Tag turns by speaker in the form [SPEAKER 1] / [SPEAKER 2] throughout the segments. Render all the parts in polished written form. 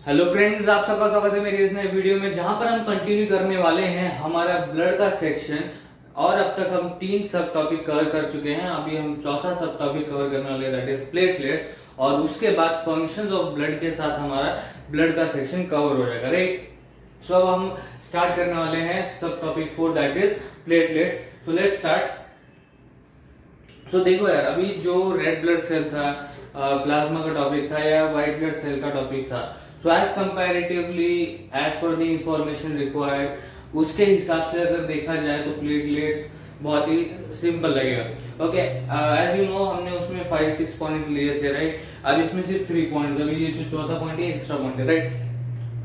[SPEAKER 1] Hello friends, आप सबका स्वागत है मेरी इस नए वीडियो में, जहां पर हम कंटिन्यू करने वाले हैं हमारा ब्लड का सेक्शन। और अब तक हम 3 सब टॉपिक कवर कर चुके हैं। अभी हम चौथा सब टॉपिक कवर करने वाले, दैट इज प्लेटलेट्स। और उसके बाद फंक्शंस ऑफ ब्लड के साथ हमारा ब्लड का सेक्शन कवर हो जाएगा, राइट। सो अब हम स्टार्ट करने वाले हैं सब topic 4, that is platelets. So let's start. So देखो यार, अभी जो रेड ब्लड सेल था, प्लाज्मा का टॉपिक था, या व्हाइट ब्लड सेल का टॉपिक था, so as comparatively as per the information required, उसके हिसाब से अगर देखा जाए तो प्लेटलेट्स बहुत ही सिंपल लगेगा। ओके, एज यू नो हमने उसमें 5-6 पॉइंट्स लिए थे, राइट। अब इसमें सिर्फ 3 पॉइंट्स, अभी ये जो चौथा पॉइंट है एक्स्ट्रा पॉइंट है, right.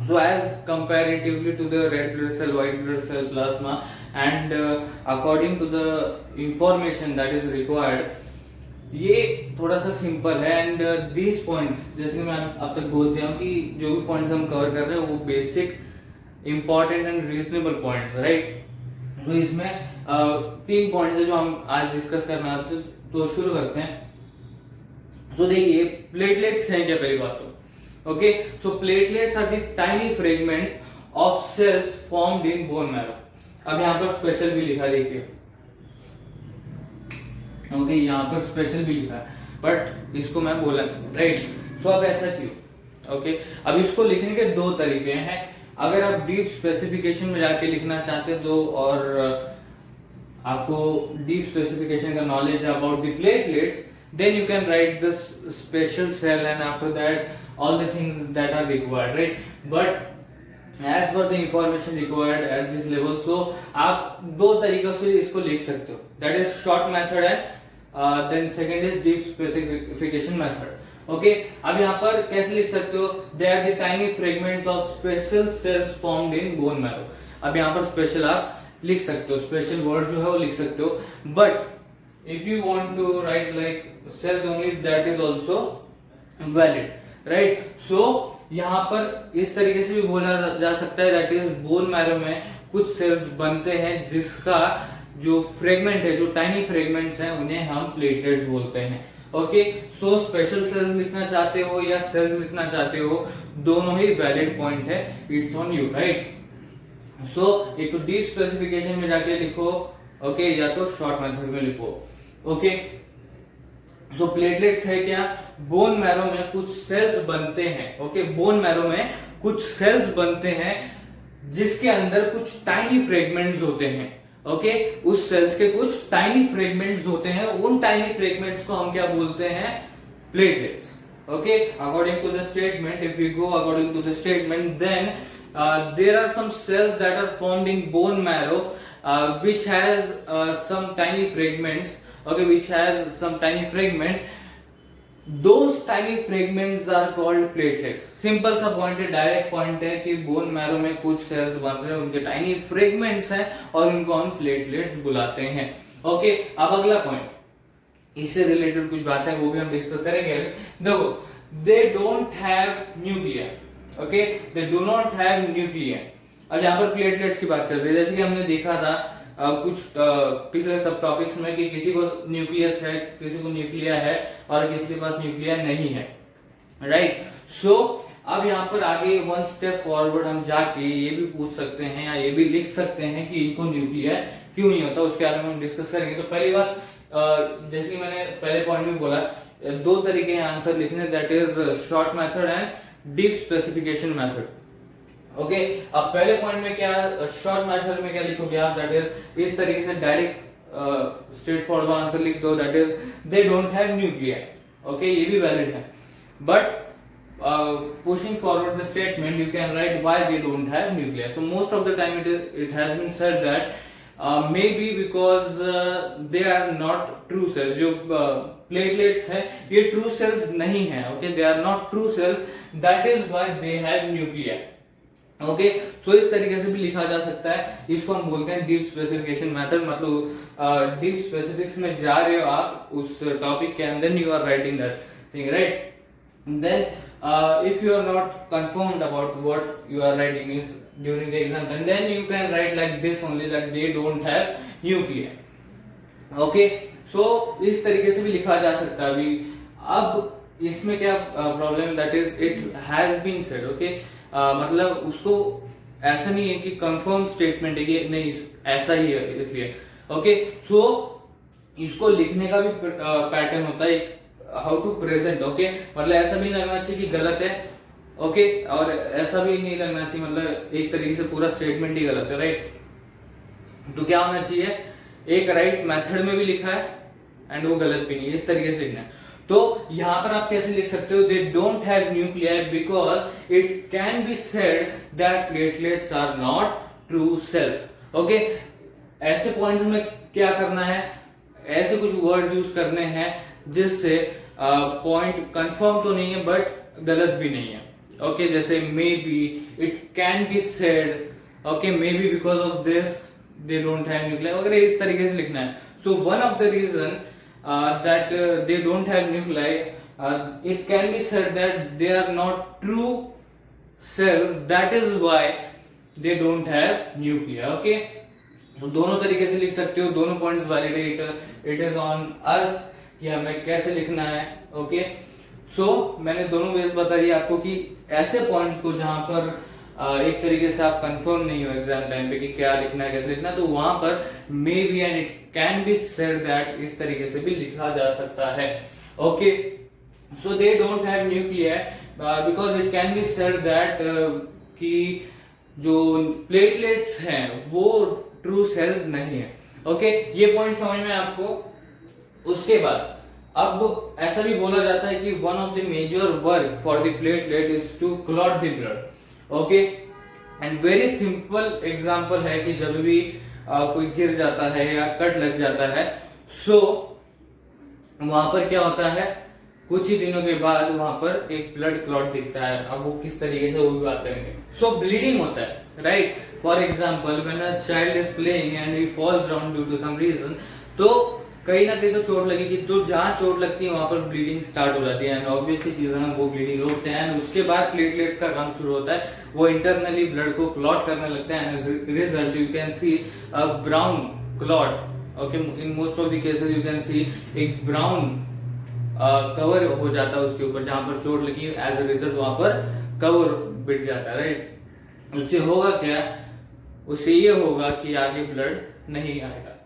[SPEAKER 1] So as comparatively to the red blood cell, white blood cell, plasma, and according to the information that is required, ये थोड़ा सा सिंपल है। एंड दीज पॉइंट्स, जैसे मैं अब तक बोलते हूँ कि जो भी पॉइंट्स हम कवर कर रहे हैं वो basic important and reasonable points, right. So इसमें 3 पॉइंट्स है जो हम आज डिस्कस करना है, तो शुरू करते हैं। सो देखिए, प्लेटलेट्स हैं क्या, पहली बात तो okay, so platelets are the tiny fragments of cells formed in bone marrow। अब यहाँ पर स्पेशल भी लिखा, देखिए, ओके, यहाँ पर स्पेशल भी लिखा है, बट इसको मैं बोला, राइट। सो अब ऐसा क्यों? ओके, अब इसको लिखने के 2 तरीके हैं। अगर आप डीप स्पेसिफिकेशन में जाके लिखना चाहते हैं तो, और आपको डीप स्पेसिफिकेशन का नॉलेज है about the platelets, then you can write this special cell, and after that all the things that are required, right? But as per the information required at this level, so आप 2 तरीकों से इसको लिख सकते हो, that is short method and then second is deep specification method। okay, अब यहाँ पर कैसे लिख सकते हो? they are the tiny fragments of special cells formed in bone marrow। अब यहाँ पर स्पेशल आप लिख सकते हो, स्पेशल वर्ड जो है वो लिख सकते हो, but if you want to write like cells only, that is also valid, right? So यहाँ पर इस तरीके से भी बोला जा सकता है, that is बोन मैरो में कुछ सेल्स बनते हैं जिसका जो फ्रेगमेंट है, जो टाइनी फ्रेगमेंट्स हैं, उन्हें हम प्लेटलेट्स बोलते हैं। ओके, सो स्पेशल सेल्स लिखना चाहते हो या सेल्स लिखना चाहते हो, दोनों ही वैलिड पॉइंट है, इट्स ऑन यू, राइट। सो एक तो डीप स्पेसिफिकेशन में जाके लिखो, ओके, या तो शॉर्ट मेथड में लिखो। ओके, सो प्लेटलेट्स है क्या? बोन मैरो में कुछ सेल्स बनते हैं। ओके, बोन मैरो में कुछ सेल्स बनते हैं जिसके अंदर कुछ टाइनी फ्रेगमेंट्स होते हैं। ओके, उस सेल्स के कुछ टाइनी फ्रेगमेंट्स होते हैं, उन टाइनी फ्रेगमेंट्स को हम क्या बोलते हैं? Platelets. Okay, according to the statement, if you go according to the statement, then there are some cells that are formed in bone marrow which has some tiny fragments, okay, which has some tiny fragment, those tiny fragments are called platelets। Simple सा point है, direct point है कि bone marrow में कुछ sales बन रहे हैं, उनके टाइनी फ्रेगमेंट्स हैं और उनको हम प्लेटलेट्स बुलाते हैं। ओके, अब अगला पॉइंट, इससे रिलेटेड कुछ बात है वो भी हम डिस्कस करेंगे। देखो, दे don't have nuclear. Okay, they do not have nuclear. अब यहाँ पर प्लेटलेट्स की बात चल रही है, जैसे कि हमने देखा था कुछ पिछले सब टॉपिक्स में कि किसी को न्यूक्लियस है, किसी को न्यूक्लिया है और किसी के पास न्यूक्लिया नहीं है, राइट। सो अब यहाँ पर आगे 1 स्टेप फॉरवर्ड हम जाके ये भी पूछ सकते हैं या ये भी लिख सकते हैं कि इनको न्यूक्लिया क्यों नहीं होता, उसके बारे में हम डिस्कस करेंगे। तो पहली बात, जैसे कि मैंने पहले पॉइंट में बोला, 2 तरीके हैं आंसर लिखने, that is short method and deep specification method. Okay, अब पहले पॉइंट में क्या, शॉर्ट मेथड में क्या लिखोगे आप? दैट इज इस तरीके से डायरेक्ट स्ट्रेट फॉरवर्ड आंसर लिख दो, that is they don't have nuclear. Okay, ये भी वैलिड है, but pushing forward the statement, you can write why they don't have nuclei। So most of the time it has been said that maybe because they are not true cells। जो platelets है ये true cells नहीं है, okay, they are not true cells, that is why they have nuclei। Okay, so इस तरीके से भी लिखा जा सकता है, इसको हम बोलते हैं डीप स्पेसिफिकेशन मेथड। मतलब डीप स्पेसिफिक्स में जा रहे हो आप उस टॉपिक के अंदर, you are writing that thing, right. Then if you are not confirmed about what you are writing is during the exam, and then you can write like this only, that they don't have nuclei। okay, so इस तरीके से भी लिखा जा सकता है। अभी अब इसमें क्या problem, that is it has been said, okay, मतलब उसको ऐसा नहीं है कि कंफर्म स्टेटमेंट है कि नहीं ऐसा ही है, इसलिए ओके। सो इसको लिखने का भी पैटर्न होता है, हाउ टू प्रेजेंट, ओके, मतलब ऐसा भी लगना चाहिए कि गलत है, ओके, और ऐसा भी नहीं लगना चाहिए मतलब एक तरीके से पूरा स्टेटमेंट ही गलत है, राइट। तो क्या होना चाहिए, एक राइट मेथड में भी लिखा है एंड वो गलत भी नहीं है, इस तरीके से लिखना है। तो यहां पर आप कैसे लिख सकते हो, they don't have nuclei because it can be said that platelets are not true cells, okay. ऐसे पॉइंट्स में क्या करना है, ऐसे कुछ वर्ड्स यूज करने हैं जिससे पॉइंट कंफर्म तो नहीं है बट गलत भी नहीं है, ओके। जैसे maybe, it can be said, okay, maybe because of this they don't have nuclei वगैरह, इस तरीके से लिखना है। So one of the reason that they don't have nuclei, it can be said that they are not true cells, that is why they don't have nuclei, okay। तो दोनों तरीके से लिख सकते हो, दोनों पॉइंट्स वैलिड है, इट इज ऑन अस कि हमें कैसे लिखना है, ओके। सो मैंने दोनों वेज बता दिए आपको कि ऐसे पॉइंट्स को जहां पर एक तरीके से आप कंफर्म नहीं हो एग्जाम टाइम पे कि क्या लिखना है कैसे लिखना है, तो वहां पर may be and it can be said that इस तरीके से भी लिखा जा सकता है, okay. So they don't have nuclei because it can be said that कि जो प्लेटलेट्स हैं वो ट्रू सेल्स नहीं है, ओके। ये पॉइंट समझ में आपको। उसके बाद अब ऐसा भी बोला जाता है कि one of the major work for the platelet is to clot the blood, okay. And very simple example है कि जब भी कोई गिर जाता है या कट लग जाता है, सो वहां पर क्या होता है, कुछ ही दिनों के बाद वहां पर एक ब्लड क्लॉट दिखता है। अब वो किस तरीके से, वो भी बात करेंगे। सो ब्लीडिंग होता है, right. For example when a child is playing and he falls down due to some reason, तो कहीं ना कहीं तो चोट लगेगी, तो जहां चोट लगती है वहां पर ब्लीडिंग स्टार्ट हो जाती है एंड ऑब्वियसली चीज है वो ब्लीडिंग रोकते हैं। एंड उसके बाद प्लेटलेट्स का काम शुरू होता है, वो इंटरनली ब्लड को क्लॉट करने लगते हैं and result you can see a brown clot, okay. In most of the cases you can see एक ब्राउन कवर हो जाता है उसके ऊपर, जहां पर चोट लगी, एज अ रिजल्ट वहां पर कवर बिट जाता है, राइट। उससे होगा क्या, उससे ये होगा कि आगे ब्लड नहीं आएगा।